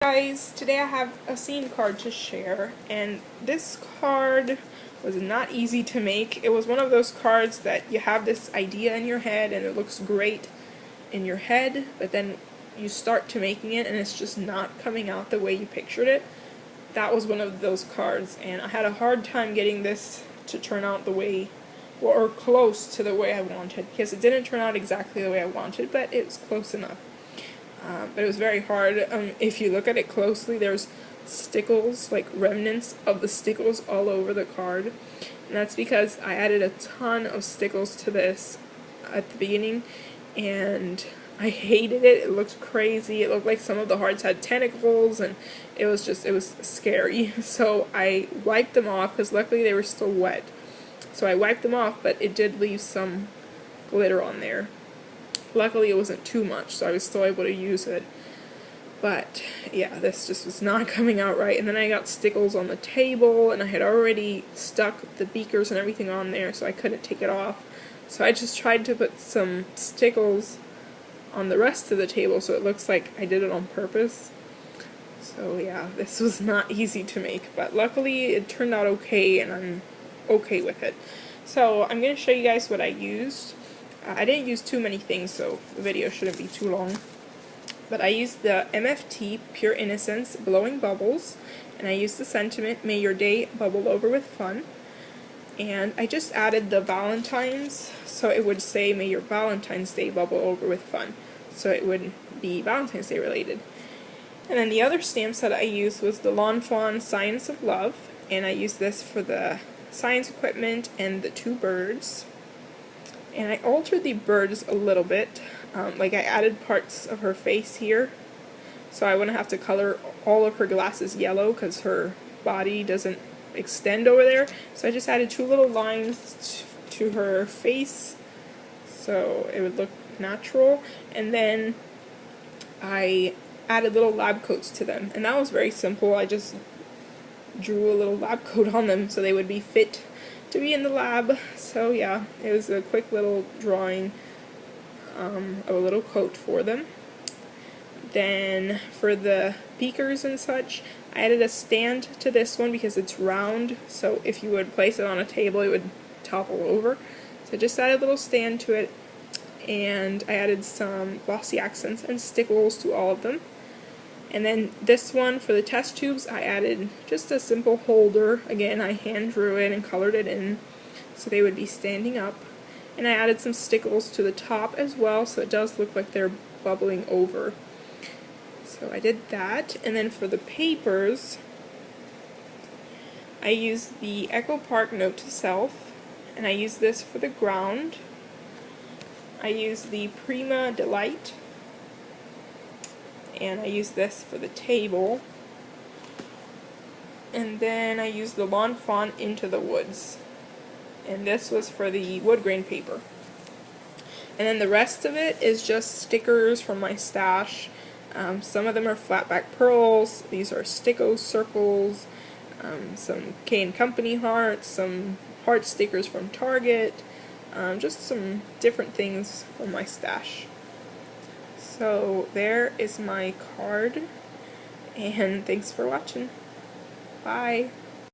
Guys, today I have a scene card to share, and this card was not easy to make. It was one of those cards that you have this idea in your head and it looks great in your head, but then you start to making it and it's just not coming out the way you pictured it. That was one of those cards, and I had a hard time getting this to turn out the way, or close to the way I wanted, because it didn't turn out exactly the way I wanted, but it was close enough. But it was very hard. If you look at it closely, there's stickles, like remnants of the stickles all over the card. And that's because I added a ton of stickles to this at the beginning, and I hated it. It looked crazy. It looked like some of the hearts had tentacles, and it was scary. So I wiped them off, because luckily they were still wet. So I wiped them off, but it did leave some glitter on there. Luckily it wasn't too much, so I was still able to use it. But yeah, this just was not coming out right. And then I got stickles on the table, and I had already stuck the beakers and everything on there, so I couldn't take it off. So I just tried to put some stickles on the rest of the table so it looks like I did it on purpose. So yeah, this was not easy to make, but luckily it turned out okay, and I'm okay with it. So I'm going to show you guys what I used. I didn't use too many things, so the video shouldn't be too long. But I used the MFT Pure Innocence Blowing Bubbles, and I used the sentiment, May Your Day Bubble Over with Fun. And I just added the Valentines, so it would say, May Your Valentine's Day Bubble Over with Fun. So it would be Valentine's Day related. And then the other stamps that I used was the Lawn Fawn Science of Love, and I used this for the science equipment and the two birds. And I altered the birds a little bit, like I added parts of her face here, so I wouldn't have to color all of her glasses yellow because her body doesn't extend over there. So I just added two little lines to her face so it would look natural, and then I added little lab coats to them, and that was very simple. I just drew a little lab coat on them so they would be fit to be in the lab. So yeah, it was a quick little drawing of a little coat for them. Then for the beakers and such, I added a stand to this one because it's round, so if you would place it on a table it would topple over. So I just added a little stand to it, and I added some glossy accents and stickles to all of them. And then this one, for the test tubes, I added just a simple holder. Again, I hand drew it and colored it in so they would be standing up. And I added some stickles to the top as well, so it does look like they're bubbling over. So I did that. And then for the papers, I used the Echo Park Note to Self, and I used this for the ground. I used the Prima Delight, and I used this for the table. And then I used the Lawn Fawn Into the Woods, and this was for the wood grain paper. And then the rest of it is just stickers from my stash. Some of them are flatback pearls, these are Sticko circles, some K & Company hearts, some heart stickers from Target, just some different things from my stash. So there is my card, and thanks for watching. Bye.